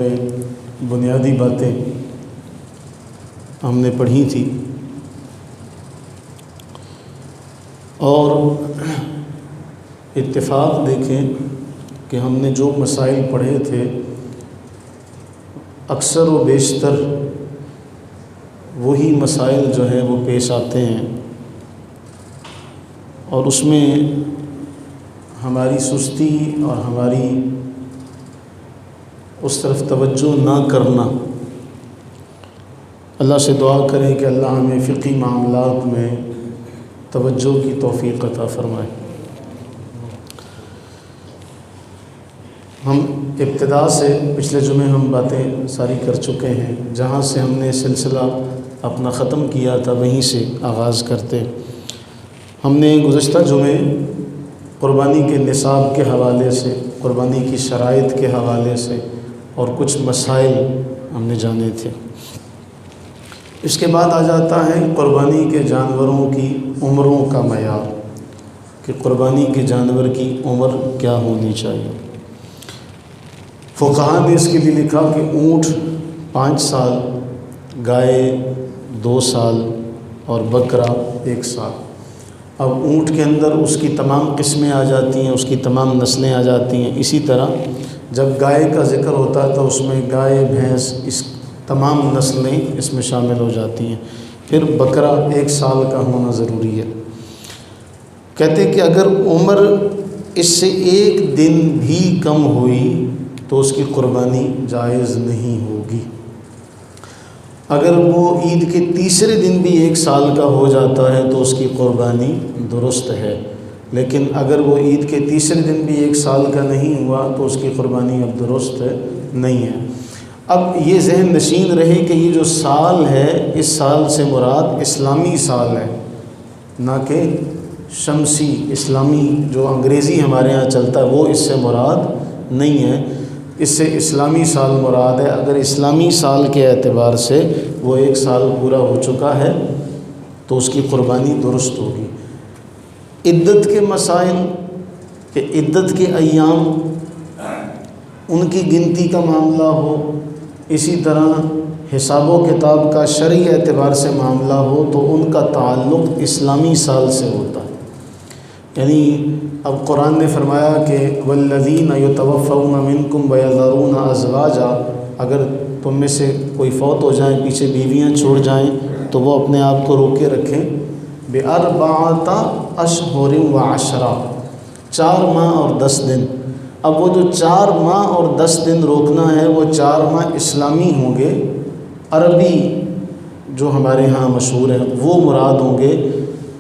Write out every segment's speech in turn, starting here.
بنیادی باتیں ہم نے پڑھی تھی اور اتفاق دیکھیں کہ ہم نے جو مسائل پڑھے تھے اکثر و بیشتر وہی مسائل جو ہیں وہ پیش آتے ہیں اور اس میں ہماری سستی اور ہماری اس طرف توجہ نہ کرنا، اللہ سے دعا کریں کہ اللہ ہمیں فقہی معاملات میں توجہ کی توفیق عطا فرمائے۔ ہم ابتدا سے پچھلے جمعے ہم باتیں ساری کر چکے ہیں، جہاں سے ہم نے سلسلہ اپنا ختم کیا تھا وہیں سے آغاز کرتے۔ ہم نے گزشتہ جمعے قربانی کے نصاب کے حوالے سے، قربانی کی شرائط کے حوالے سے اور کچھ مسائل ہم نے جانے تھے۔ اس کے بعد آ جاتا ہے قربانی کے جانوروں کی عمروں کا معیار، کہ قربانی کے جانور کی عمر کیا ہونی چاہیے۔ فقہاء نے اس کے لیے لکھا کہ اونٹ 5 سال، گائے 2 سال اور بکرا 1 سال۔ اب اونٹ کے اندر اس کی تمام قسمیں آ جاتی ہیں، اس کی تمام نسلیں آ جاتی ہیں۔ اسی طرح جب گائے کا ذکر ہوتا ہے تو اس میں گائے، بھینس، اس تمام نسلیں اس میں شامل ہو جاتی ہیں۔ پھر بکرا 1 سال کا ہونا ضروری ہے۔ کہتے ہیں کہ اگر عمر اس سے 1 دن بھی کم ہوئی تو اس کی قربانی جائز نہیں ہوگی۔ اگر وہ عید کے تیسرے دن بھی 1 سال کا ہو جاتا ہے تو اس کی قربانی درست ہے، لیکن اگر وہ عید کے تیسرے دن بھی 1 سال کا نہیں ہوا تو اس کی قربانی اب درست نہیں ہے۔ اب یہ ذہن نشین رہے کہ یہ جو سال ہے، اس سال سے مراد اسلامی سال ہے، نہ کہ شمسی اسلامی جو انگریزی ہمارے ہاں چلتا ہے وہ اس سے مراد نہیں ہے، اس سے اسلامی سال مراد ہے۔ اگر اسلامی سال کے اعتبار سے وہ 1 سال پورا ہو چکا ہے تو اس کی قربانی درست ہوگی۔ عدت کے مسائل، کہ عدت کے ایام ان کی گنتی کا معاملہ ہو، اسی طرح حساب و کتاب کا شرعی اعتبار سے معاملہ ہو تو ان کا تعلق اسلامی سال سے ہوتا ہے۔ یعنی اب قرآن نے فرمایا کہ والذین یتوفون منکم ویذرون ازواجا، اگر تم میں سے کوئی فوت ہو جائیں، پیچھے بیویاں چھوڑ جائیں تو وہ اپنے آپ کو روکے رکھیں بِأَرْبَعَةَ أَشْهُرٍ وَعَشْرًا، 4 ماہ اور 10 دن۔ اب وہ جو 4 ماہ اور 10 دن روکنا ہے وہ 4 ماہ اسلامی ہوں گے، عربی جو ہمارے ہاں مشہور ہیں وہ مراد ہوں گے،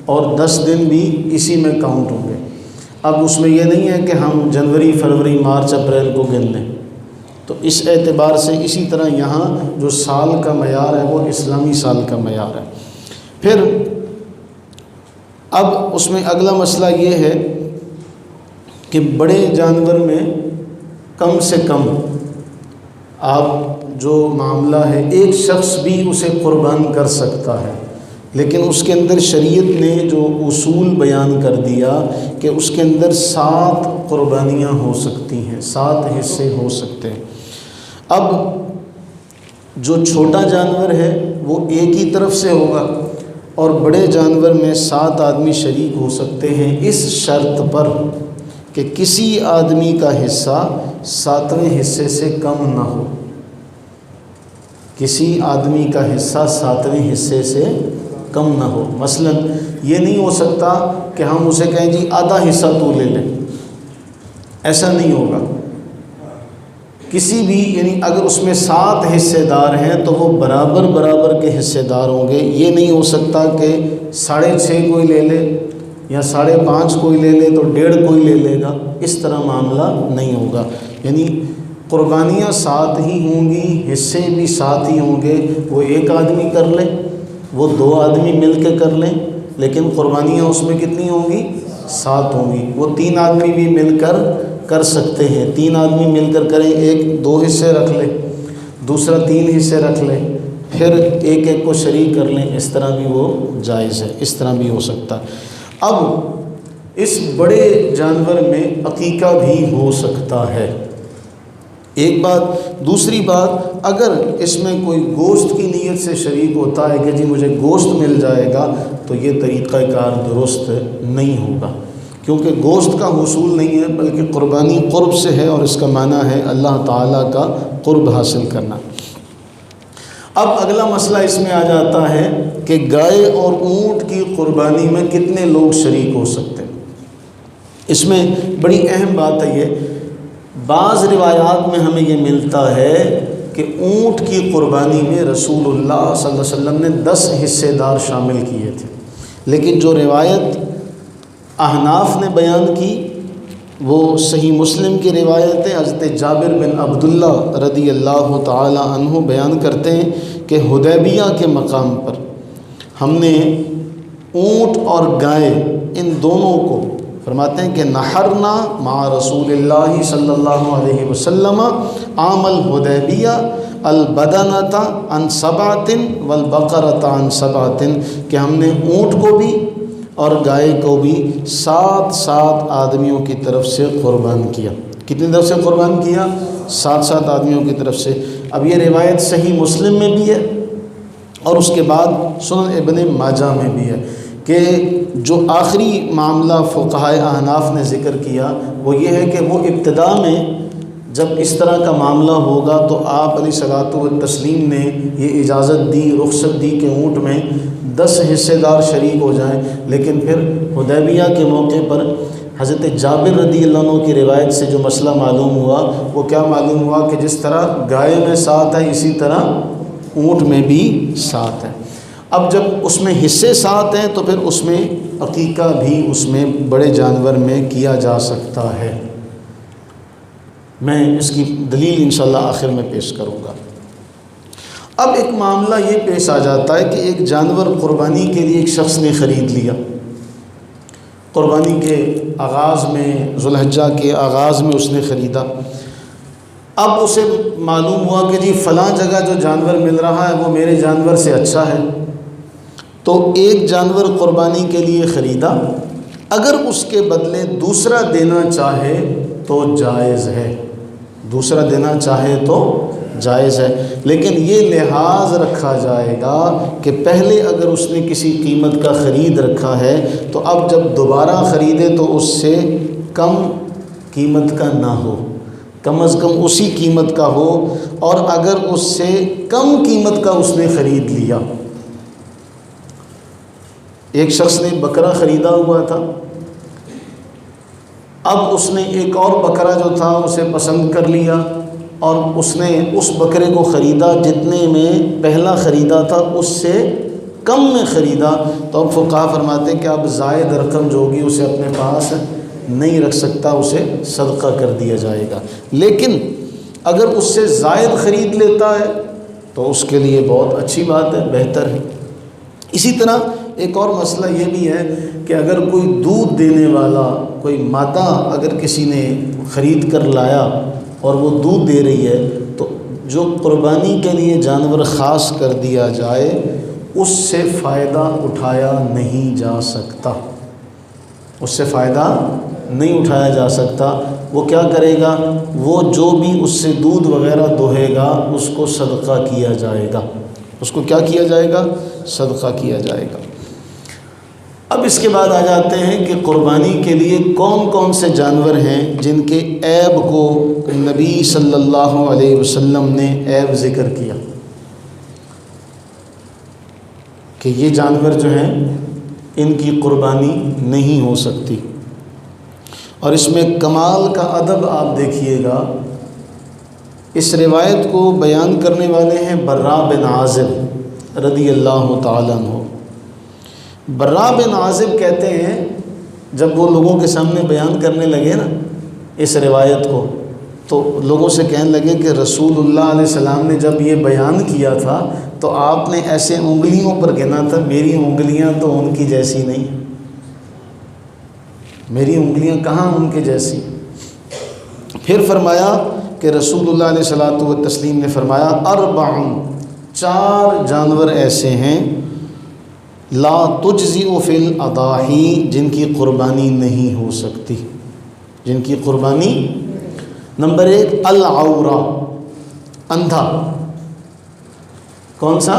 اور 10 دن بھی اسی میں کاؤنٹ ہوں گے۔ اب اس میں یہ نہیں ہے کہ ہم جنوری، فروری، مارچ، اپریل کو گن لیں، تو اس اعتبار سے اسی طرح یہاں جو سال کا معیار ہے وہ اسلامی سال کا معیار ہے۔ پھر اب اس میں اگلا مسئلہ یہ ہے کہ بڑے جانور میں کم سے کم آپ جو معاملہ ہے ایک شخص بھی اسے قربان کر سکتا ہے، لیکن اس کے اندر شریعت نے جو اصول بیان کر دیا کہ اس کے اندر 7 قربانیاں ہو سکتی ہیں، 7 حصے ہو سکتے ہیں۔ اب جو چھوٹا جانور ہے وہ ایک ہی طرف سے ہوگا، اور بڑے جانور میں 7 آدمی شریک ہو سکتے ہیں، اس شرط پر کہ کسی آدمی کا حصہ 7ویں حصے سے کم نہ ہو۔ کسی آدمی کا حصہ 7ویں حصے سے کم نہ ہو۔ مثلا یہ نہیں ہو سکتا کہ ہم اسے کہیں جی آدھا حصہ تو لے لیں، ایسا نہیں ہوگا۔ کسی بھی، یعنی اگر اس میں 7 حصے دار ہیں تو وہ برابر برابر کے حصے دار ہوں گے۔ یہ نہیں ہو سکتا کہ 6.5 کوئی لے لے یا 5.5 کوئی لے لے تو 1.5 کوئی لے لے گا، اس طرح معاملہ نہیں ہوگا۔ یعنی قربانیاں 7 ہی ہوں گی، حصے بھی 7 ہی ہوں گے۔ وہ 1 آدمی کر لے، وہ 2 آدمی مل کے کر لیں، لیکن قربانیاں اس میں کتنی ہوں گی؟ 7 ہوں گی۔ وہ 3 آدمی بھی مل کر سکتے ہیں، 3 آدمی مل کر کریں، ایک 2 حصے رکھ لے، دوسرا 3 حصے رکھ لے، پھر ایک کو شریک کر لیں، اس طرح بھی وہ جائز ہے، اس طرح بھی ہو سکتا ہے۔ اب اس بڑے جانور میں عقیقہ بھی ہو سکتا ہے، ایک بات۔ دوسری بات، اگر اس میں کوئی گوشت کی نیت سے شریک ہوتا ہے کہ جی مجھے گوشت مل جائے گا، تو یہ طریقہ کار درست نہیں ہوگا، کیونکہ گوشت کا حصول نہیں ہے بلکہ قربانی قرب سے ہے، اور اس کا معنی ہے اللہ تعالیٰ کا قرب حاصل کرنا۔ اب اگلا مسئلہ اس میں آ جاتا ہے کہ گائے اور اونٹ کی قربانی میں کتنے لوگ شریک ہو سکتے ہیں۔ اس میں بڑی اہم بات ہے یہ، بعض روایات میں ہمیں یہ ملتا ہے کہ اونٹ کی قربانی میں رسول اللہ صلی اللہ علیہ وسلم نے 10 حصے دار شامل کیے تھے، لیکن جو روایت احناف نے بیان کی وہ صحیح مسلم کی روایت ہے۔ حضرت جابر بن عبداللہ رضی اللہ تعالی عنہ بیان کرتے ہیں کہ حدیبیہ کے مقام پر ہم نے اونٹ اور گائے ان دونوں کو، فرماتے ہیں کہ نحرنا مع رسول اللہ صلی اللہ علیہ وسلم عام الحدیبیہ البدنۃ عن 7 والبقرۃ عن 7، کہ ہم نے اونٹ کو بھی اور گائے کو بھی 7 آدمیوں کی طرف سے قربان کیا۔ کتنی طرف سے قربان کیا؟ 7 آدمیوں کی طرف سے۔ اب یہ روایت صحیح مسلم میں بھی ہے اور اس کے بعد سنن ابن ماجہ میں بھی ہے کہ جو آخری معاملہ فقہائے احناف نے ذکر کیا وہ یہ ہے کہ وہ ابتدا میں جب اس طرح کا معاملہ ہوگا تو آپ علیہ الصلوۃ والتسلیم نے یہ اجازت دی، رخصت دی کہ اونٹ میں 10 حصے دار شریک ہو جائیں، لیکن پھر حدیبیہ کے موقع پر حضرت جابر رضی اللہ عنہ کی روایت سے جو مسئلہ معلوم ہوا وہ کیا معلوم ہوا کہ جس طرح گائے میں 7 ہے اسی طرح اونٹ میں بھی 7 ہے۔ اب جب اس میں حصے 7 ہیں تو پھر اس میں عقیقہ بھی اس میں بڑے جانور میں کیا جا سکتا ہے۔ میں اس کی دلیل انشاءاللہ آخر میں پیش کروں گا۔ اب ایک معاملہ یہ پیش آ جاتا ہے کہ ایک جانور قربانی کے لیے ایک شخص نے خرید لیا، قربانی کے آغاز میں، ذو الحجہ کے آغاز میں اس نے خریدا۔ اب اسے معلوم ہوا کہ جی فلاں جگہ جو جانور مل رہا ہے وہ میرے جانور سے اچھا ہے، تو ایک جانور قربانی کے لیے خریدا، اگر اس کے بدلے دوسرا دینا چاہے تو جائز ہے، دوسرا دینا چاہے تو جائز ہے، لیکن یہ لحاظ رکھا جائے گا کہ پہلے اگر اس نے کسی قیمت کا خرید رکھا ہے تو اب جب دوبارہ خریدے تو اس سے کم قیمت کا نہ ہو، کم از کم اسی قیمت کا ہو، اور اگر اس سے کم قیمت کا اس نے خرید لیا، ایک شخص نے بکرا خریدا ہوا تھا، اب اس نے ایک اور بکرا جو تھا اسے پسند کر لیا اور اس نے اس بکرے کو خریدا جتنے میں پہلا خریدا تھا اس سے کم میں خریدا، تو اب فقہا فرماتے ہیں کہ اب زائد رقم جو ہوگی اسے اپنے پاس نہیں رکھ سکتا، اسے صدقہ کر دیا جائے گا۔ لیکن اگر اس سے زائد خرید لیتا ہے تو اس کے لیے بہت اچھی بات ہے، بہتر ہے۔ اسی طرح ایک اور مسئلہ یہ بھی ہے کہ اگر کوئی دودھ دینے والا، کوئی مادہ اگر کسی نے خرید کر لایا اور وہ دودھ دے رہی ہے تو جو قربانی کے لیے جانور خاص کر دیا جائے اس سے فائدہ اٹھایا نہیں جا سکتا، اس سے فائدہ نہیں اٹھایا جا سکتا۔ وہ کیا کرے گا؟ وہ جو بھی اس سے دودھ وغیرہ دوہے گا اس کو صدقہ کیا جائے گا، اس کو کیا کیا جائے گا؟ صدقہ کیا جائے گا۔ اب اس کے بعد آ جاتے ہیں کہ قربانی کے لیے کون کون سے جانور ہیں جن کے عیب کو نبی صلی اللہ علیہ وسلم نے عیب ذکر کیا کہ یہ جانور جو ہیں ان کی قربانی نہیں ہو سکتی۔ اور اس میں کمال کا ادب آپ دیکھیے گا، اس روایت کو بیان کرنے والے ہیں براء بن عازب رضی اللہ تعالیٰ عنہ۔ براء بن عازب کہتے ہیں جب وہ لوگوں کے سامنے بیان کرنے لگے نا اس روایت کو تو لوگوں سے کہنے لگے کہ رسول اللہ علیہ السلام نے جب یہ بیان کیا تھا تو آپ نے ایسے انگلیوں پر گنا تھا، میری انگلیاں تو ان کی جیسی نہیں، میری انگلیاں کہاں ان کے جیسی۔ پھر فرمایا کہ رسول اللہ علیہ الصلوۃ والتسلیم نے فرمایا 4 جانور ایسے ہیں لا تجزئ فی الاضاحی، جن کی قربانی نہیں ہو سکتی، جن کی قربانی نمبر 1 العورہ، اندھا، کون سا؟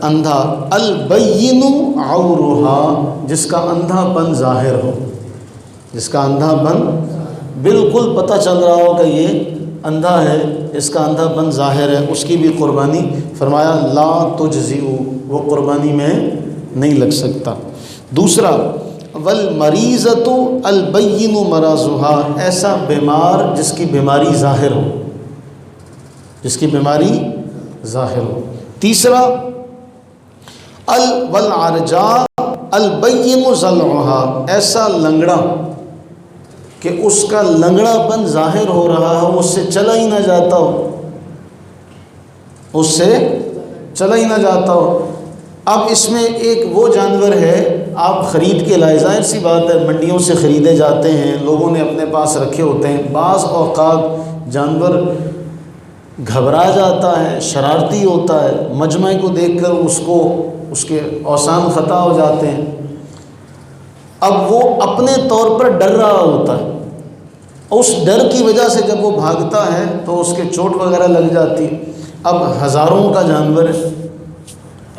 اندھا۔ البین عورہا، جس کا اندھا پن ظاہر ہو، جس کا اندھا پن بالکل پتہ چل رہا ہو کہ یہ اندھا ہے، اس کا اندھا پن ظاہر ہے، اس کی بھی قربانی فرمایا لا تجزئ، وہ قربانی میں نہیں لگ سکتا۔ دوسرا والمریضۃ البین مرضھا، ایسا بیمار جس کی بیماری ظاہر ہو، جس کی بیماری ظاہر ہو۔ تیسرا والعرجاء البین ضلعھا، ایسا لنگڑا کہ اس کا لنگڑا پن ظاہر ہو رہا ہو، اس سے چلا ہی نہ جاتا ہو، اس سے چلا ہی نہ جاتا ہو۔ اب اس میں ایک وہ جانور ہے آپ خرید کے لائے، ظاہر سی بات ہے منڈیوں سے خریدے جاتے ہیں، لوگوں نے اپنے پاس رکھے ہوتے ہیں، بعض اوقات جانور گھبرا جاتا ہے، شرارتی ہوتا ہے، مجمع کو دیکھ کر اس کے اوسان خطا ہو جاتے ہیں۔ اب وہ اپنے طور پر ڈر رہا ہوتا ہے، اس ڈر کی وجہ سے جب وہ بھاگتا ہے تو اس کے چوٹ وغیرہ لگ جاتی ہے۔ اب ہزاروں کا جانور ہے،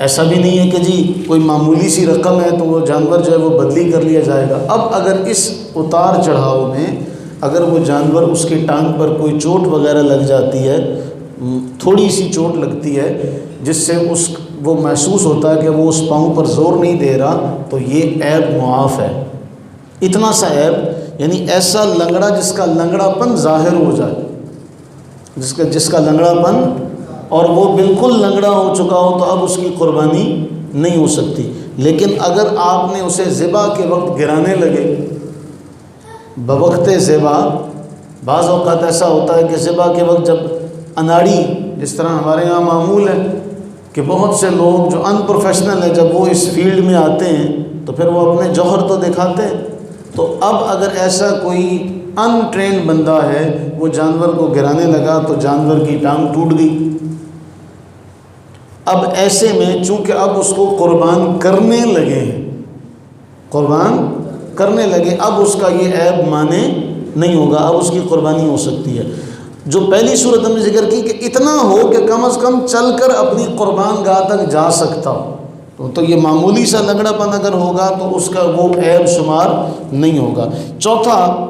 ایسا بھی نہیں ہے کہ جی کوئی معمولی سی رقم ہے تو وہ جانور جو ہے وہ بدلی کر لیا جائے گا۔ اب اگر اس اتار چڑھاؤ میں اگر وہ جانور اس کی ٹانگ پر کوئی چوٹ وغیرہ لگ جاتی ہے، تھوڑی سی چوٹ لگتی ہے جس سے وہ محسوس ہوتا ہے کہ وہ اس پاؤں پر زور نہیں دے رہا، تو یہ عیب معاف ہے۔ اتنا سا عیب، یعنی ایسا لنگڑا جس کا لنگڑا پن ظاہر ہو جائے، جس کا لنگڑا پن اور وہ بالکل لنگڑا ہو چکا ہو تو اب اس کی قربانی نہیں ہو سکتی۔ لیکن اگر آپ نے اسے ذبح کے وقت گرانے لگے، بوقت ذبح، بعض اوقات ایسا ہوتا ہے کہ ذبح کے وقت جب اناڑی، جس طرح ہمارے یہاں معمول ہے کہ بہت سے لوگ جو ان پروفیشنل ہیں جب وہ اس فیلڈ میں آتے ہیں تو پھر وہ اپنے جوہر تو دکھاتے ہیں، تو اب اگر ایسا کوئی ان ٹرینڈ بندہ ہے وہ جانور کو گرانے لگا تو جانور کی ٹانگ ٹوٹ گئی۔ اب ایسے میں چونکہ اب اس کو قربان کرنے لگے ہیں، قربان کرنے لگے، اب اس کا یہ عیب مانے نہیں ہوگا، اب اس کی قربانی ہو سکتی ہے۔ جو پہلی صورت ہم نے ذکر کی کہ اتنا ہو کہ کم از کم چل کر اپنی قربان گاہ تک جا سکتا ہو، تو یہ معمولی سا لنگڑا پن اگر ہوگا تو اس کا وہ عیب شمار نہیں ہوگا۔ چوتھا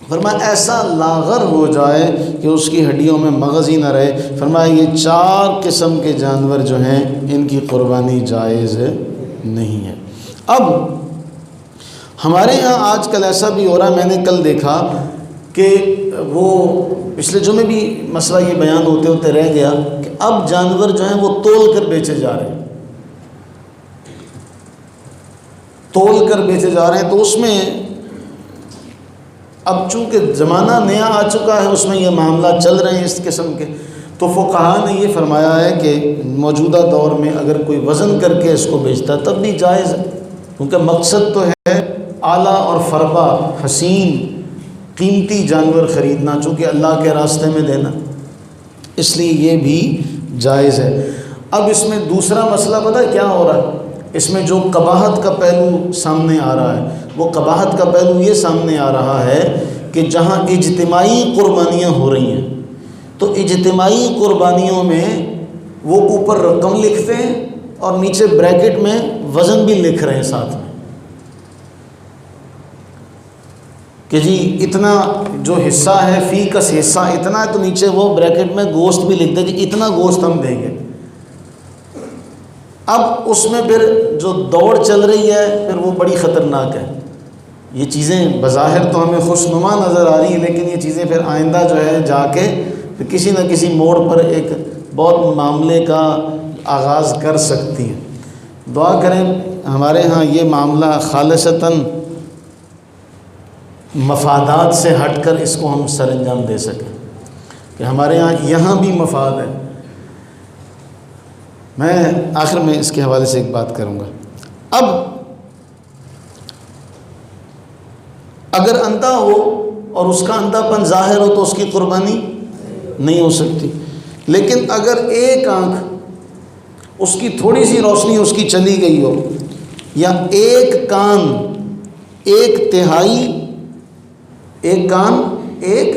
فرمایا ایسا لاغر ہو جائے کہ اس کی ہڈیوں میں مغز ہی نہ رہے، فرمایا یہ 4 قسم کے جانور جو ہیں ان کی قربانی جائز نہیں ہے۔ اب ہمارے یہاں آج کل ایسا بھی ہو رہا ہے، میں نے کل دیکھا کہ وہ پچھلے جمعے بھی مسئلہ یہ بیان ہوتے ہوتے رہ گیا کہ اب جانور جو ہیں وہ تول کر بیچے جا رہے ہیں، تول کر بیچے جا رہے ہیں۔ تو اس میں اب چونکہ زمانہ نیا آ چکا ہے، اس میں یہ معاملہ چل رہے ہیں اس قسم کے، تو فقہاء نے یہ فرمایا ہے کہ موجودہ دور میں اگر کوئی وزن کر کے اس کو بیچتا تب بھی جائز ہے، کیونکہ مقصد تو ہے اعلیٰ اور فربا، حسین قیمتی جانور خریدنا، چونکہ اللہ کے راستے میں دینا، اس لیے یہ بھی جائز ہے۔ اب اس میں دوسرا مسئلہ پتہ ہے کیا ہو رہا ہے؟ اس میں جو قباحت کا پہلو سامنے آ رہا ہے، وہ قباحت کا پہلو یہ سامنے آ رہا ہے کہ جہاں اجتماعی قربانیاں ہو رہی ہیں تو اجتماعی قربانیوں میں وہ اوپر رقم لکھتے ہیں اور نیچے بریکٹ میں وزن بھی لکھ رہے ہیں ساتھ میں کہ جی اتنا جو حصہ ہے فی کس حصہ اتنا ہے، تو نیچے وہ بریکٹ میں گوشت بھی لکھ دیں کہ اتنا گوشت ہم دیں گے۔ اب اس میں پھر جو دوڑ چل رہی ہے پھر وہ بڑی خطرناک ہے۔ یہ چیزیں بظاہر تو ہمیں خوشنما نظر آ رہی ہیں، لیکن یہ چیزیں پھر آئندہ جو ہے جا کے پھر کسی نہ کسی موڑ پر ایک بہت معاملے کا آغاز کر سکتی ہیں۔ دعا کریں ہمارے ہاں یہ معاملہ خالصتاً مفادات سے ہٹ کر اس کو ہم سر انجام دے سکیں، کہ ہمارے یہاں بھی مفاد ہے۔ میں آخر میں اس کے حوالے سے ایک بات کروں گا۔ اب اگر اندھا ہو اور اس کا اندھا پن ظاہر ہو تو اس کی قربانی نہیں ہو سکتی، لیکن اگر ایک آنکھ اس کی تھوڑی سی روشنی اس کی چلی گئی ہو، یا ایک کان ایک تہائی، ایک کان ایک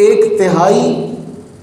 1/3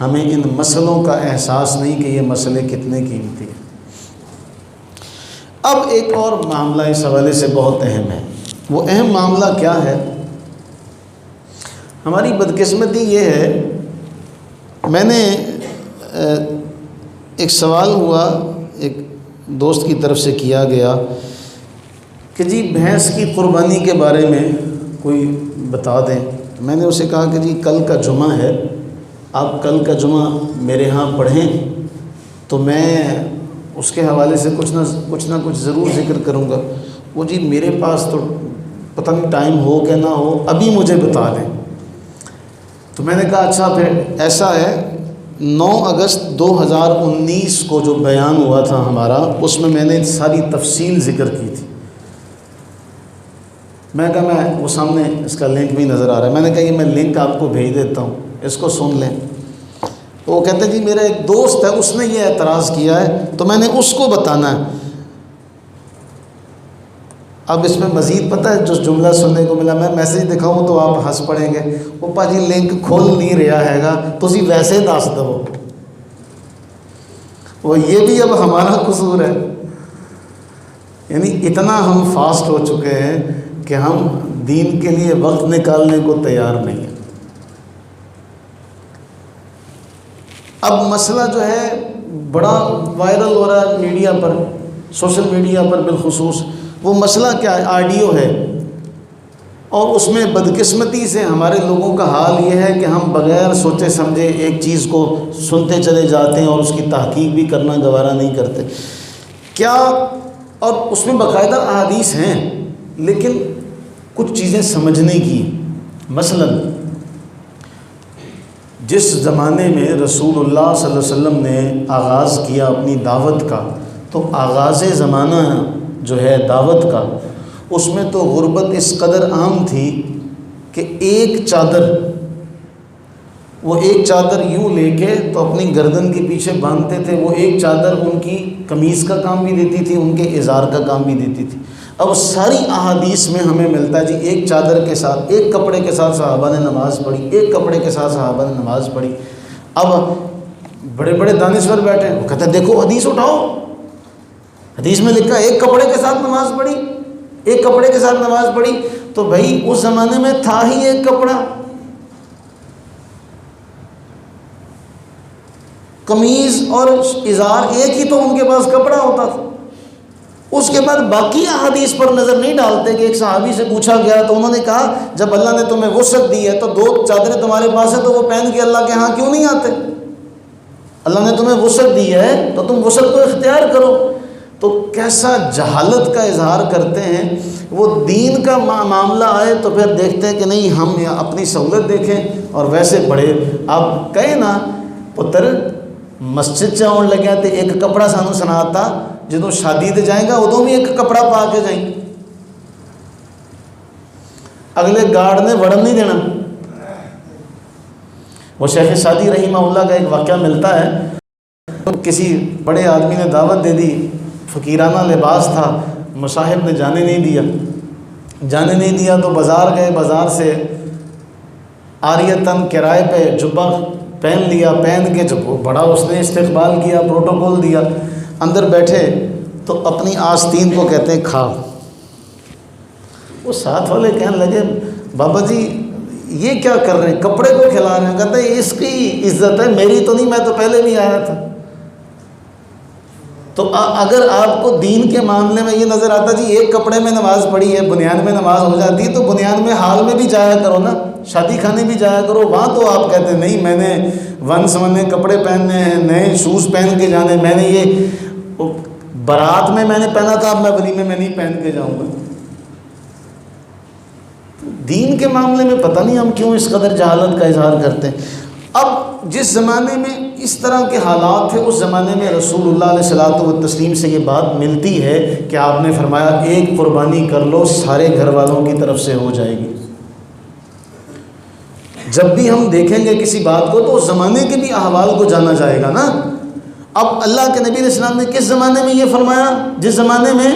ہمیں ان مسئلوں کا احساس نہیں کہ یہ مسئلے کتنے قیمتی ہیں۔ اب ایک اور معاملہ اس حوالے سے بہت اہم ہے۔ وہ اہم معاملہ کیا ہے؟ ہماری بدقسمتی یہ ہے، میں نے ایک سوال ہوا ایک دوست کی طرف سے کیا گیا کہ جی بھینس کی قربانی کے بارے میں کوئی بتا دیں۔ میں نے اسے کہا کہ جی کل کا جمعہ ہے، آپ کل کا جمعہ میرے ہاں پڑھیں تو میں اس کے حوالے سے کچھ نہ کچھ ضرور ذکر کروں گا۔ وہ جی میرے پاس تو پتہ نہیں ٹائم ہو کہ نہ ہو، ابھی مجھے بتا دیں۔ تو میں نے کہا اچھا پھر ایسا ہے، 9 اگست 2019 کو جو بیان ہوا تھا ہمارا، اس میں نے ساری تفصیل ذکر کی تھی۔ میں کہا میں وہ سامنے اس کا لنک بھی نظر آ رہا ہے، میں نے کہا یہ میں لنک آپ کو بھیج دیتا ہوں، اس کو سن لیں۔ تو وہ کہتے ہیں جی میرا ایک دوست ہے، اس نے یہ اعتراض کیا ہے تو میں نے اس کو بتانا ہے۔ اب اس میں مزید پتہ ہے جو جملہ سننے کو ملا، میں میسیج دکھاؤں تو آپ ہنس پڑیں گے، وہ پا جی لنک کھول نہیں رہا ہے گا، تسی ویسے دس دو۔ وہ یہ بھی اب ہمارا قصور ہے، یعنی اتنا ہم فاسٹ ہو چکے ہیں کہ ہم دین کے لیے وقت نکالنے کو تیار نہیں ہیں۔ اب مسئلہ جو ہے بڑا وائرل ہو رہا ہے میڈیا پر، سوشل میڈیا پر بالخصوص۔ وہ مسئلہ کیا ہے؟ آڈیو ہے، اور اس میں بدقسمتی سے ہمارے لوگوں کا حال یہ ہے کہ ہم بغیر سوچے سمجھے ایک چیز کو سنتے چلے جاتے ہیں اور اس کی تحقیق بھی کرنا گوارا نہیں کرتے کیا، اور اس میں باقاعدہ احادیث ہیں لیکن کچھ چیزیں سمجھنے کی۔ مثلا جس زمانے میں رسول اللہ صلی اللہ علیہ وسلم نے آغاز کیا اپنی دعوت کا، تو آغاز زمانہ جو ہے دعوت کا، اس میں تو غربت اس قدر عام تھی کہ ایک چادر، وہ ایک چادر یوں لے کے تو اپنی گردن کے پیچھے باندھتے تھے، وہ ایک چادر ان کی قمیص کا کام بھی دیتی تھی، ان کے ازار کا کام بھی دیتی تھی۔ اب ساری احادیث میں ہمیں ملتا ہے جی ایک چادر کے ساتھ، ایک کپڑے کے ساتھ صحابہ نے نماز پڑھی، ایک کپڑے کے ساتھ صحابہ نے نماز پڑھی۔ اب بڑے بڑے دانشور بیٹھے، وہ کہتے ہیں دیکھو حدیث اٹھاؤ، حدیث میں لکھا ایک کپڑے کے ساتھ نماز پڑھی، ایک کپڑے کے ساتھ نماز پڑھی۔ تو بھائی اس زمانے میں تھا ہی ایک کپڑا، قمیض اور ازار ایک ہی تو ان کے پاس کپڑا ہوتا تھا۔ اس کے بعد باقی احادیث پر نظر نہیں ڈالتے کہ ایک صحابی سے پوچھا گیا تو انہوں نے کہا جب اللہ نے تمہیں وسعت دی ہے تو 2 چادریں تمہارے پاس ہیں تو وہ پہن کے اللہ کے ہاں کیوں نہیں آتے؟ اللہ نے تمہیں وسعت دی ہے تو تم وسعت کو اختیار کرو۔ تو کیسا جہالت کا اظہار کرتے ہیں۔ وہ دین کا معاملہ آئے تو پھر دیکھتے ہیں کہ نہیں ہم اپنی سہولت دیکھیں اور ویسے بڑے آپ کہیں نا پتر مسجد سے آن لگے تے ایک کپڑا سانو سناتا جدوں شادی تے جائیں گا ادوں بھی ایک کپڑا پا کے جائیں، اگلے گارڈ نے وڑن نہیں دینا۔ وہ شیخ سعدی رحمہ اللہ کا ایک واقعہ ملتا ہے، کسی بڑے آدمی نے دعوت دے دی، فقیرانہ لباس تھا، مصاحب نے جانے نہیں دیا تو بازار گئے، بازار سے عاریتاً کرائے پہ جبہ پہن لیا، پہن کے جب بڑا اس نے استقبال کیا، پروٹوکول دیا، اندر بیٹھے تو اپنی آستین کو کہتے ہیں کھا۔ وہ ساتھ والے کہنے لگے بابا جی یہ کیا کر رہے ہیں، کپڑے کو کھلا رہے ہیں؟ کہتے ہیں اس کی عزت ہے، میری تو نہیں، میں تو پہلے بھی آیا تھا۔ تو اگر آپ کو دین کے معاملے میں یہ نظر آتا جی ایک کپڑے میں نماز پڑھی ہے، بنیاد میں نماز ہو جاتی ہے، تو بنیاد میں حال میں بھی جایا کرو نا، شادی خانے بھی جایا کرو، وہاں تو آپ کہتے ہیں نہیں میں نے ون سمنے کپڑے پہننے ہیں، نئے شوز پہن کے جانے، میں نے یہ بارات میں نے پہنا تھا، اب میں ولیمے میں نہیں پہن کے جاؤں گا۔ دین کے معاملے میں پتہ نہیں ہم کیوں اس قدر جہالت کا اظہار کرتے ہیں۔ اب جس زمانے میں اس طرح کے حالات تھے، اس زمانے میں رسول اللہ علیہ الصلوۃ والتسلیم سے یہ بات ملتی ہے کہ آپ نے فرمایا ایک قربانی کر لو، سارے گھر والوں کی طرف سے ہو جائے گی۔ جب بھی ہم دیکھیں گے کسی بات کو تو اس زمانے کے بھی احوال کو جانا جائے گا نا۔ اب اللہ کے نبی علیہ السلام نے کس زمانے میں یہ فرمایا؟ جس زمانے میں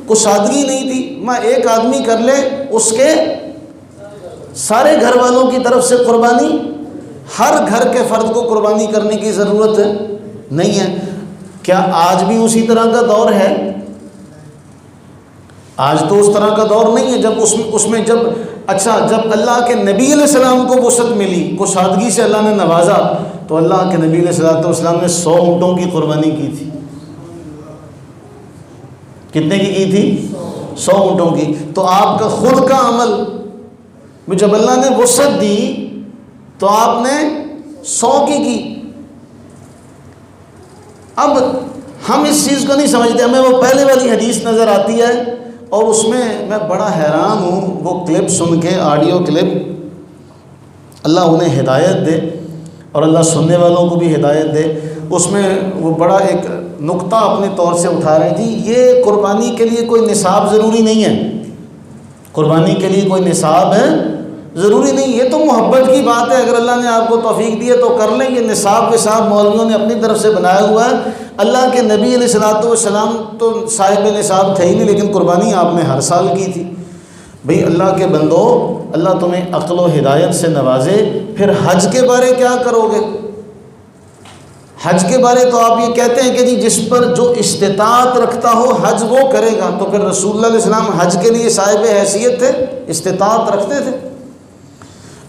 کشادگی نہیں تھی، میں ایک آدمی کر لے اس کے سارے گھر والوں کی طرف سے قربانی ہر گھر کے فرد کو قربانی کرنے کی ضرورت نہیں ہے۔ کیا آج بھی اسی طرح کا دور ہے؟ آج تو اس طرح کا دور نہیں ہے جب اس میں جب جب اللہ کے نبی علیہ السلام کو وسعت ملی، کشادگی سے اللہ نے نوازا، تو اللہ کے نبی علیہ السلام نے 100 اونٹوں کی قربانی کی تھی۔ کتنے کی تھی؟ 100 اونٹوں کی۔ تو آپ کا خود کا عمل جب اللہ نے وسعت دی تو آپ نے 100 کی۔ اب ہم اس چیز کو نہیں سمجھتے، ہمیں وہ پہلے والی حدیث نظر آتی ہے اور اس میں بڑا حیران ہوں، وہ کلپ سن کے، آڈیو کلپ، اللہ انہیں ہدایت دے اور اللہ سننے والوں کو بھی ہدایت دے۔ اس میں وہ بڑا ایک نقطہ اپنے طور سے اٹھا رہے تھی، یہ قربانی کے لیے کوئی نصاب ضروری نہیں ہے، قربانی کے لیے کوئی نصاب ہے ضروری نہیں، یہ تو محبت کی بات ہے، اگر اللہ نے آپ کو توفیق دی ہے تو کر لیں۔ یہ نصاب وصاب مولویوں نے اپنی طرف سے بنایا ہوا ہے، اللہ کے نبی علیہ السلام تو صاحب نصاب تھے ہی نہیں، لیکن قربانی آپ نے ہر سال کی تھی۔ بھئی اللہ کے بندو، اللہ تمہیں عقل و ہدایت سے نوازے، پھر حج کے بارے کیا کرو گے؟ حج کے بارے تو آپ یہ کہتے ہیں کہ جس پر جو استطاعت رکھتا ہو حج وہ کرے گا، تو پھر رسول اللہ علیہ السلام حج کے لیے صاحب حیثیت تھے، استطاعت رکھتے تھے؟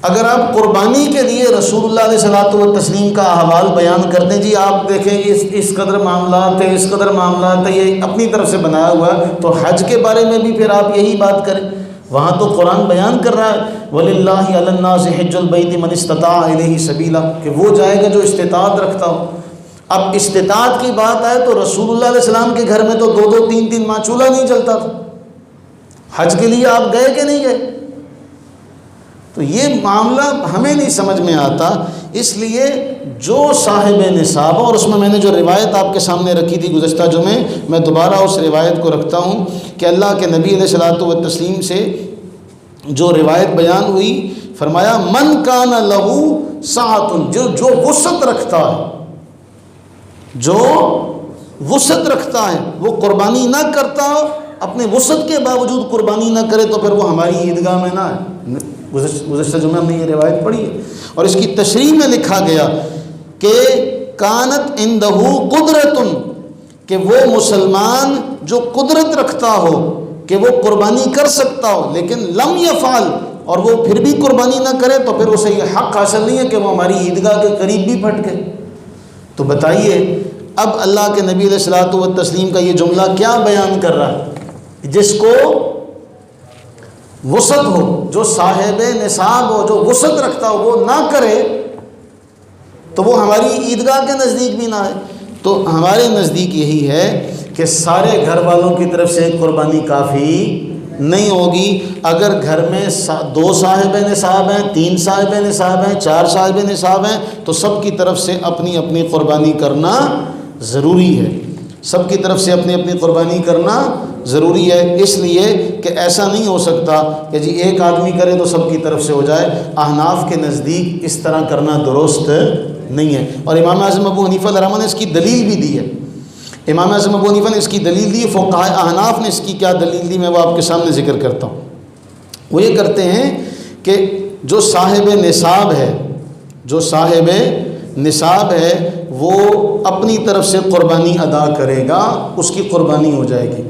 اگر آپ قربانی کے لیے رسول اللہ علیہ الصلوۃ والتسلیم کا احوال بیان کرتے ہیں، جی آپ دیکھیں اس قدر معاملات ہیں، اس قدر معاملات ہیں، یہ اپنی طرف سے بنایا ہوا ہے، تو حج کے بارے میں بھی پھر آپ یہی بات کریں۔ وہاں تو قرآن بیان کر رہا ہے وَلِلَّهِ عَلَى النَّاسِ حِجُّ الْبَيْتِ مَنِ اسْتَطَاعَ إِلَيْهِ سَبِيلًا، کہ وہ جائے گا جو استطاعت رکھتا ہو۔ اب استطاعت کی بات آئے تو رسول اللہ علیہ السلام کے گھر میں تو 2-2 3-3 ماہ چولہا نہیں جلتا تھا، حج کے لیے آپ گئے کہ نہیں گئے؟ تو یہ معاملہ ہمیں نہیں سمجھ میں آتا، اس لیے جو صاحب نصاب، اور اس میں نے جو روایت آپ کے سامنے رکھی تھی گزشتہ جمعے، میں دوبارہ اس روایت کو رکھتا ہوں کہ اللہ کے نبی علیہ الصلوۃ والتسلیم سے جو روایت بیان ہوئی، فرمایا من کان لہو سعۃ، جو وسعت رکھتا ہے، جو وسعت رکھتا ہے، وہ قربانی نہ کرتا، اپنے وسعت کے باوجود قربانی نہ کرے، تو پھر وہ ہماری عیدگاہ میں نہ ہے۔ گزشتہ جمعہ ہم نے یہ روایت پڑھی ہے، اور اس کی تشریح میں لکھا گیا کہ کانت عندہ قدرت، کہ وہ مسلمان جو قدرت رکھتا ہو کہ وہ قربانی کر سکتا ہو، لیکن لم یفعل، اور وہ پھر بھی قربانی نہ کرے، تو پھر اسے یہ حق حاصل نہیں ہے کہ وہ ہماری عیدگاہ کے قریب بھی پھٹکے۔ تو بتائیے اب اللہ کے نبی علیہ الصلوۃ والتسلیم کا یہ جملہ کیا بیان کر رہا ہے؟ جس کو وسعت ہو، جو صاحب نصاب ہو، جو وسعت رکھتا ہو، وہ نہ کرے تو وہ ہماری عیدگاہ کے نزدیک بھی نہ ہے۔ تو ہمارے نزدیک یہی ہے کہ سارے گھر والوں کی طرف سے قربانی کافی نہیں ہوگی۔ اگر گھر میں 2 صاحب نصاب ہیں، 3 صاحب نصاب ہیں، 4 صاحب نصاب ہیں، تو سب کی طرف سے اپنی اپنی قربانی کرنا ضروری ہے، سب کی طرف سے اپنی اپنی قربانی کرنا ضروری ہے۔ اس لیے کہ ایسا نہیں ہو سکتا کہ جی ایک آدمی کرے تو سب کی طرف سے ہو جائے۔ احناف کے نزدیک اس طرح کرنا درست نہیں ہے، اور امام اعظم ابو حنیفہ رحمہ اللہ نے اس کی دلیل بھی دی ہے۔ امام اعظم ابو حنیفہ نے اس کی دلیل دی، فقہائے احناف نے اس کی کیا دلیل دی، میں وہ آپ کے سامنے ذکر کرتا ہوں۔ وہ یہ کرتے ہیں کہ جو صاحب نصاب ہے، جو صاحب نصاب ہے، وہ اپنی طرف سے قربانی ادا کرے گا، اس کی قربانی ہو جائے گی۔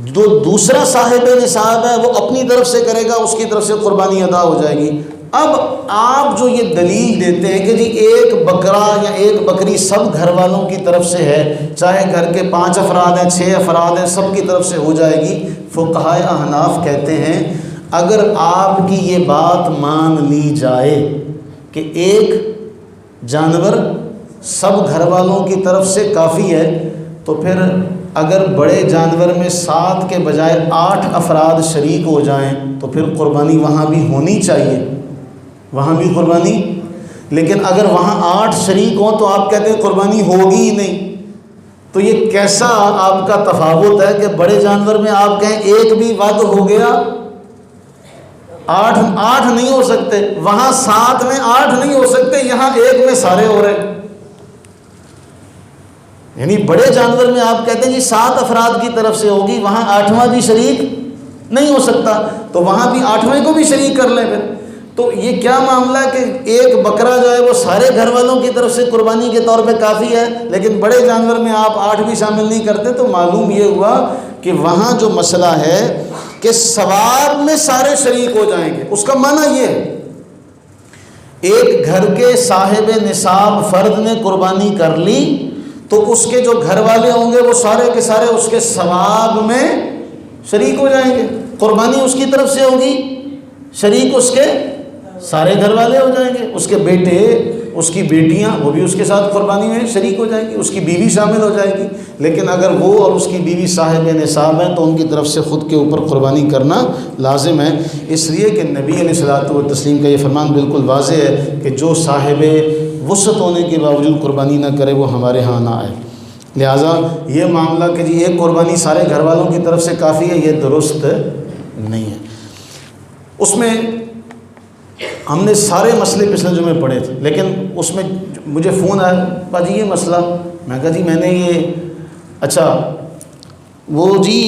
جو دوسرا صاحب نصاب ہے وہ اپنی طرف سے کرے گا، اس کی طرف سے قربانی ادا ہو جائے گی۔ اب آپ جو یہ دلیل دیتے ہیں کہ جی ایک بکرا یا ایک بکری سب گھر والوں کی طرف سے ہے، چاہے گھر کے 5 افراد ہیں، 6 افراد ہیں، سب کی طرف سے ہو جائے گی، فقہائے احناف کہتے ہیں اگر آپ کی یہ بات مان لی جائے کہ ایک جانور سب گھر والوں کی طرف سے کافی ہے، تو پھر اگر بڑے جانور میں 7 کے بجائے 8 افراد شریک ہو جائیں تو پھر قربانی وہاں بھی ہونی چاہیے، وہاں بھی قربانی۔ لیکن اگر وہاں 8 شریک ہوں تو آپ کہتے ہیں قربانی ہوگی ہی نہیں۔ تو یہ کیسا آپ کا تفاوت ہے کہ بڑے جانور میں آپ کہیں ایک بھی ود ہو گیا، 8 نہیں ہو سکتے، وہاں 7 میں 8 نہیں ہو سکتے، یہاں 1 میں سارے ہو رہے ہیں۔ یعنی بڑے جانور میں آپ کہتے ہیں کہ 7 افراد کی طرف سے ہوگی، وہاں 8واں بھی شریک نہیں ہو سکتا، تو وہاں بھی 8ویں کو بھی شریک کر لیں پھر۔ تو یہ کیا معاملہ ہے کہ ایک بکرا جو ہے وہ سارے گھر والوں کی طرف سے قربانی کے طور پہ کافی ہے، لیکن بڑے جانور میں آپ 8 بھی شامل نہیں کرتے؟ تو معلوم یہ ہوا کہ وہاں جو مسئلہ ہے کہ ثواب میں سارے شریک ہو جائیں گے۔ اس کا معنی یہ ہے ایک گھر کے صاحب نصاب فرد نے قربانی کر لی تو اس کے جو گھر والے ہوں گے وہ سارے کے سارے اس کے ثواب میں شریک ہو جائیں گے، قربانی اس کی طرف سے ہوگی، شریک اس کے سارے گھر والے ہو جائیں گے، اس کے بیٹے، اس کی بیٹیاں، وہ بھی اس کے ساتھ قربانی میں شریک ہو جائیں گی، اس کی بیوی شامل ہو جائے گی۔ لیکن اگر وہ اور اس کی بیوی صاحب نصاب ہیں تو ان کی طرف سے خود کے اوپر قربانی کرنا لازم ہے، اس لیے کہ نبی علیہ الصلوۃ والتسلیم کا یہ فرمان بالکل واضح ہے کہ جو صاحب وسعت ہونے کے باوجود قربانی نہ کرے وہ ہمارے ہاں نہ آئے۔ لہٰذا یہ معاملہ کہ جی ایک قربانی سارے گھر والوں کی طرف سے کافی ہے، یہ درست نہیں ہے۔ اس میں ہم نے سارے مسئلے پچھلے جمعے پڑھے تھے، لیکن اس میں مجھے فون آیا، باجی یہ مسئلہ، میں کہا جی میں نے یہ اچھا وہ جی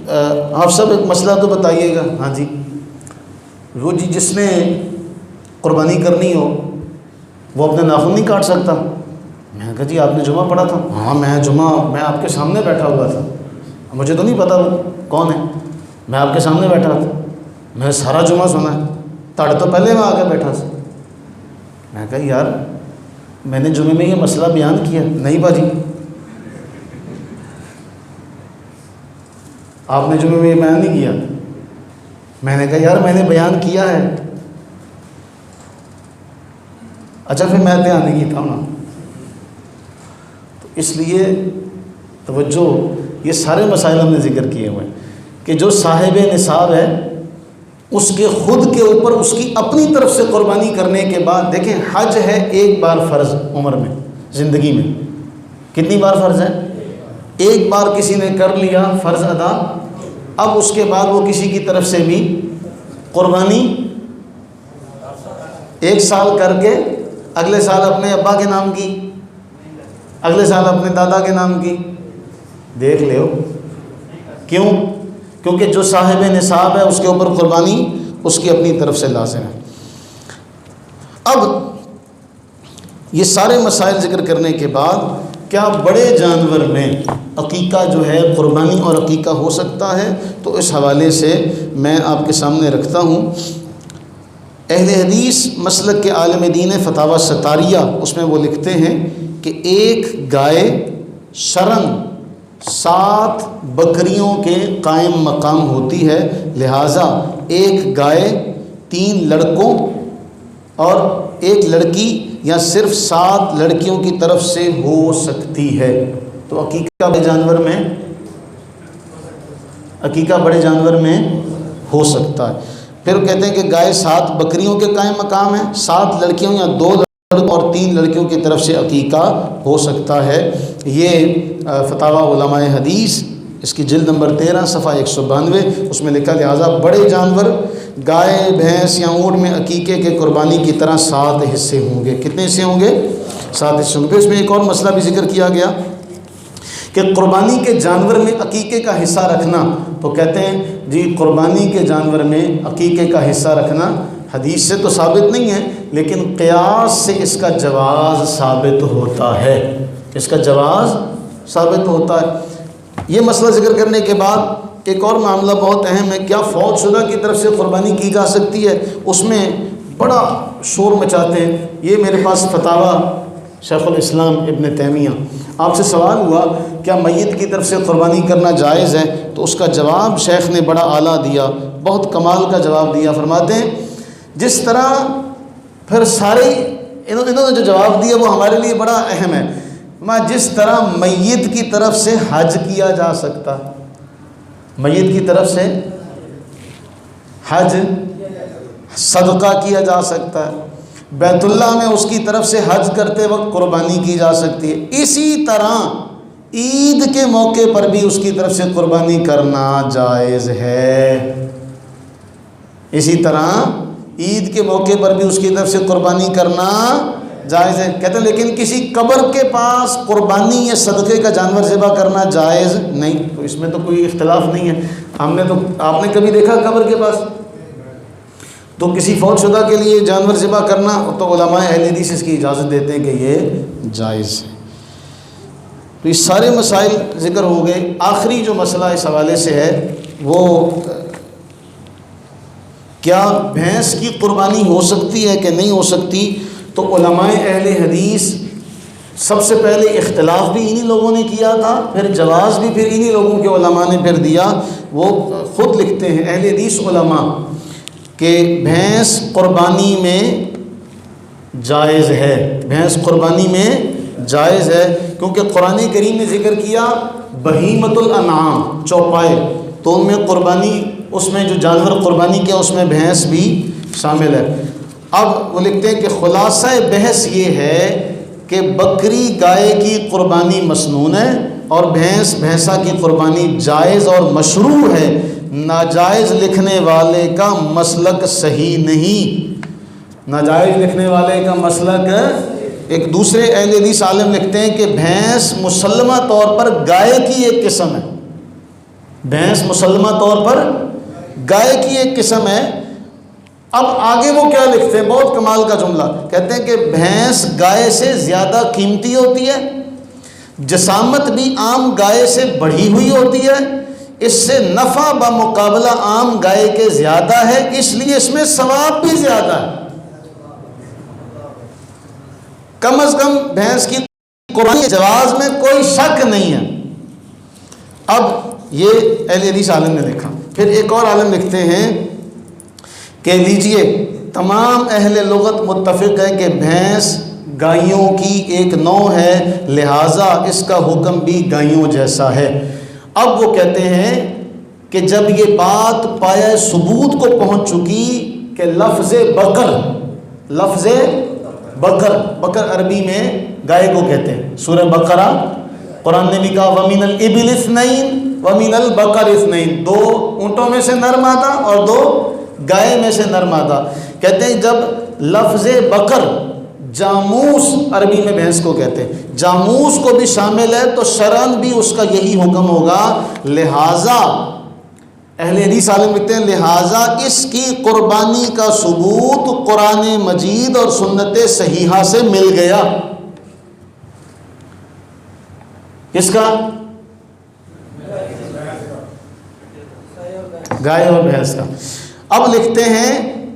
آپ سب ایک مسئلہ تو بتائیے گا۔ ہاں جی، وہ جی جس نے قربانی کرنی ہو وہ اپنے ناخن نہیں کاٹ سکتا۔ میں نے کہا جی آپ نے جمعہ پڑھا تھا؟ ہاں میں آپ کے سامنے بیٹھا ہوا تھا، مجھے تو نہیں پتا وہ کون ہے، میں آپ کے سامنے بیٹھا تھا، میں نے سارا جمعہ سنا ہے، تاڑ تو پہلے میں آ کے بیٹھا تھا۔ میں کہا یار میں نے جمعے میں یہ مسئلہ بیان کیا؟ نہیں باجی آپ نے جمعے میں یہ بیان نہیں کیا۔ میں نے کہا یار میں نے بیان کیا ہے۔ اچھا پھر میں دھیان نہیں کیتا ہوں نا۔ تو اس لیے توجہ، یہ سارے مسائل ہم نے ذکر کیے ہوئے ہیں کہ جو صاحب نصاب ہے اس کے خود کے اوپر اس کی اپنی طرف سے قربانی کرنے کے بعد، دیکھیں حج ہے ایک بار فرض عمر میں، زندگی میں کتنی بار فرض ہے؟ ایک بار کسی نے کر لیا فرض ادا، اب اس کے بعد وہ کسی کی طرف سے بھی قربانی 1 سال کر کے اگلے سال اپنے ابا کے نام کی، اگلے سال اپنے دادا کے نام کی، دیکھ لو کیوں؟ کیونکہ جو صاحب نصاب ہے اس کے اوپر قربانی اس کی اپنی طرف سے لازم ہے۔ اب یہ سارے مسائل ذکر کرنے کے بعد کیا بڑے جانور میں عقیقہ جو ہے قربانی اور عقیقہ ہو سکتا ہے؟ تو اس حوالے سے میں آپ کے سامنے رکھتا ہوں اہل حدیث مسلک کے عالم دین فتاوی ستاریہ، اس میں وہ لکھتے ہیں کہ ایک گائے شرن 7 بکریوں کے قائم مقام ہوتی ہے، لہٰذا ایک گائے 3 لڑکوں اور 1 لڑکی یا صرف 7 لڑکیوں کی طرف سے ہو سکتی ہے۔ تو عقیقہ بڑے جانور میں ہو سکتا ہے۔ پھر کہتے ہیں کہ گائے 7 بکریوں کے قائم مقام ہے، 7 لڑکیوں یا 2 لڑکوں اور 3 لڑکیوں کی طرف سے عقیقہ ہو سکتا ہے۔ یہ فتاوی علماء حدیث اس کی جلد نمبر 13 صفحہ 192، اس میں لکھا لہٰذا بڑے جانور گائے، بھینس یا اونٹ میں عقیقے کے قربانی کی طرح 7 حصے ہوں گے۔ کتنے حصے ہوں گے؟ 7 حصے ہوں گے۔ پھر اس میں ایک اور مسئلہ بھی ذکر کیا گیا کہ قربانی کے جانور میں عقیقے کا حصہ رکھنا، تو کہتے ہیں جی قربانی کے جانور میں عقیقے کا حصہ رکھنا حدیث سے تو ثابت نہیں ہے، لیکن قیاس سے اس کا جواز ثابت ہوتا ہے، اس کا جواز ثابت ہوتا ہے۔ یہ مسئلہ ذکر کرنے کے بعد ایک اور معاملہ بہت اہم ہے، کیا فوت شدہ کی طرف سے قربانی کی جا سکتی ہے؟ اس میں بڑا شور مچاتے ہیں۔ یہ میرے پاس فتاوی شیخ الاسلام ابن تیمیہ، آپ سے سوال ہوا کیا میت کی طرف سے قربانی کرنا جائز ہے؟ تو اس کا جواب شیخ نے بڑا اعلیٰ دیا، بہت کمال کا جواب دیا۔ فرماتے ہیں جس طرح پھر سارے انہوں نے جو جواب دیا وہ ہمارے لیے بڑا اہم ہے، جس طرح میت کی طرف سے حج کیا جا سکتا ہے، میت کی طرف سے حج صدقہ کیا جا سکتا ہے، بیت اللہ میں اس کی طرف سے حج کرتے وقت قربانی کی جا سکتی ہے، اسی طرح عید کے موقع پر بھی اس کی طرف سے قربانی کرنا جائز ہے۔ اسی طرح عید کے موقع پر بھی اس کی طرف سے قربانی کرنا جائز ہے۔ کہتے ہیں لیکن کسی قبر کے پاس قربانی یا صدقے کا جانور ذبح کرنا جائز نہیں۔ تو اس میں تو کوئی اختلاف نہیں ہے۔ آپ نے کبھی دیکھا قبر کے پاس؟ تو کسی فوت شدہ کے لیے جانور ذبح کرنا تو علماء اہل حدیث اس کی اجازت دیتے ہیں کہ یہ جائز ہے۔ تو یہ سارے مسائل ذکر ہو گئے۔ آخری جو مسئلہ اس حوالے سے ہے وہ کیا بھینس کی قربانی ہو سکتی ہے کہ نہیں ہو سکتی؟ تو علماء اہل حدیث سب سے پہلے اختلاف بھی انہی لوگوں نے کیا تھا، پھر جواز بھی پھر انہی لوگوں کے علماء نے پھر دیا۔ وہ خود لکھتے ہیں اہل حدیث علماء کہ بھینس قربانی میں جائز ہے، بھینس قربانی میں جائز ہے، کیونکہ قرآن کریم نے ذکر کیا بہیمۃ الانعام، چوپائے، تو ان میں قربانی، اس میں جو جانور قربانی کیا اس میں بھینس بھی شامل ہے۔ اب وہ لکھتے ہیں کہ خلاصہ بحث یہ ہے کہ بکری گائے کی قربانی مسنون ہے اور بھینس بھینسا کی قربانی جائز اور مشروع ہے، ناجائز لکھنے والے کا مسلک صحیح نہیں، ناجائز لکھنے والے کا مسلک۔ ایک دوسرے اہل حدیث عالم لکھتے ہیں کہ بھینس مسلمہ طور پر گائے کی ایک قسم ہے، بھینس مسلمہ طور پر گائے کی ایک قسم ہے۔ اب آگے وہ کیا لکھتے ہیں، بہت کمال کا جملہ، کہتے ہیں کہ بھینس گائے سے زیادہ قیمتی ہوتی ہے، جسامت بھی عام گائے سے بڑھی ہوئی ہوتی ہے، اس سے نفع بمقابلہ عام گائے کے زیادہ ہے، اس لیے اس میں ثواب بھی زیادہ ہے۔ کم از کم بھینس کی قربانی جواز میں کوئی شک نہیں ہے۔ اب یہ اہل حدیث عالم نے لکھا۔ پھر ایک اور عالم لکھتے ہیں کہ لیجئے تمام اہل لغت متفق ہے کہ بھینس گائیوں کی ایک نوع ہے، لہٰذا اس کا حکم بھی گائیوں جیسا ہے۔ اب وہ کہتے ہیں کہ جب یہ بات پایہ ثبوت کو پہنچ چکی کہ لفظ بکر، لفظ بکر، بکر عربی میں گائے کو کہتے ہیں، سورہ بقرہ قرآن نے بھی کہا وَمِنَ الْإِبِلِ اثْنَيْنِ وَمِنَ الْبَقَرِ اثْنَيْنِ، دو اونٹوں میں سے نر مادہ اور دو گائے میں سے نر مادہ۔ کہتے ہیں جب لفظ بکر جاموس عربی میں بھینس کو کہتے ہیں، جاموس کو بھی شامل ہے تو شرعاً بھی اس کا یہی حکم ہوگا، لہٰذا اہل حدیث عالم لکھتے ہیں لہٰذا اس کی قربانی کا ثبوت قرآن مجید اور سنت صحیحہ سے مل گیا۔ کس کا؟ گائے اور بھینس کا۔ اب لکھتے ہیں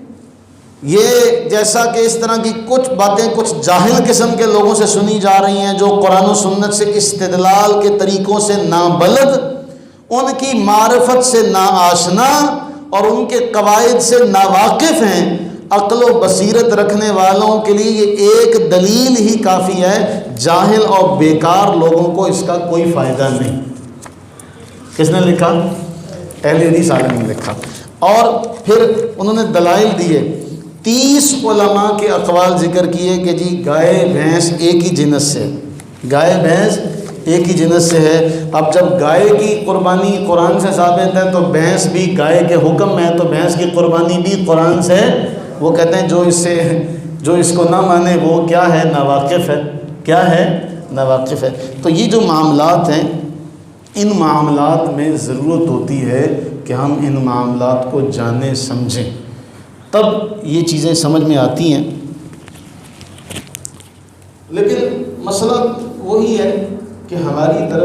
یہ جیسا کہ اس طرح کی کچھ باتیں کچھ جاہل قسم کے لوگوں سے سنی جا رہی ہیں جو قرآن و سنت سے استدلال کے طریقوں سے نابلد، ان کی معرفت سے ناآشنا اور ان کے قواعد سے ناواقف ہیں، عقل و بصیرت رکھنے والوں کے لیے یہ ایک دلیل ہی کافی ہے، جاہل اور بیکار لوگوں کو اس کا کوئی فائدہ نہیں۔ کس نے لکھا؟ اہل حدیث عالم نے لکھا۔ اور پھر انہوں نے دلائل دیے، 30 علماء کے اقوال ذکر کیے کہ جی گائے بھینس ایک ہی جنس سے، گائے بھینس ایک ہی جنس سے ہے۔ اب جب گائے کی قربانی قرآن سے ثابت ہے تو بھینس بھی گائے کے حکم میں ہے، تو بھینس کی قربانی بھی قرآن سے۔ وہ کہتے ہیں جو اس کو نہ مانے وہ کیا ہے؟ ناواقف ہے۔ کیا ہے؟ ناواقف ہے۔ تو یہ جو معاملات ہیں، ان معاملات میں ضرورت ہوتی ہے کہ ہم ان معاملات کو جانیں سمجھیں، تب یہ چیزیں سمجھ میں آتی ہیں۔ لیکن مسئلہ وہی ہے کہ ہماری طرف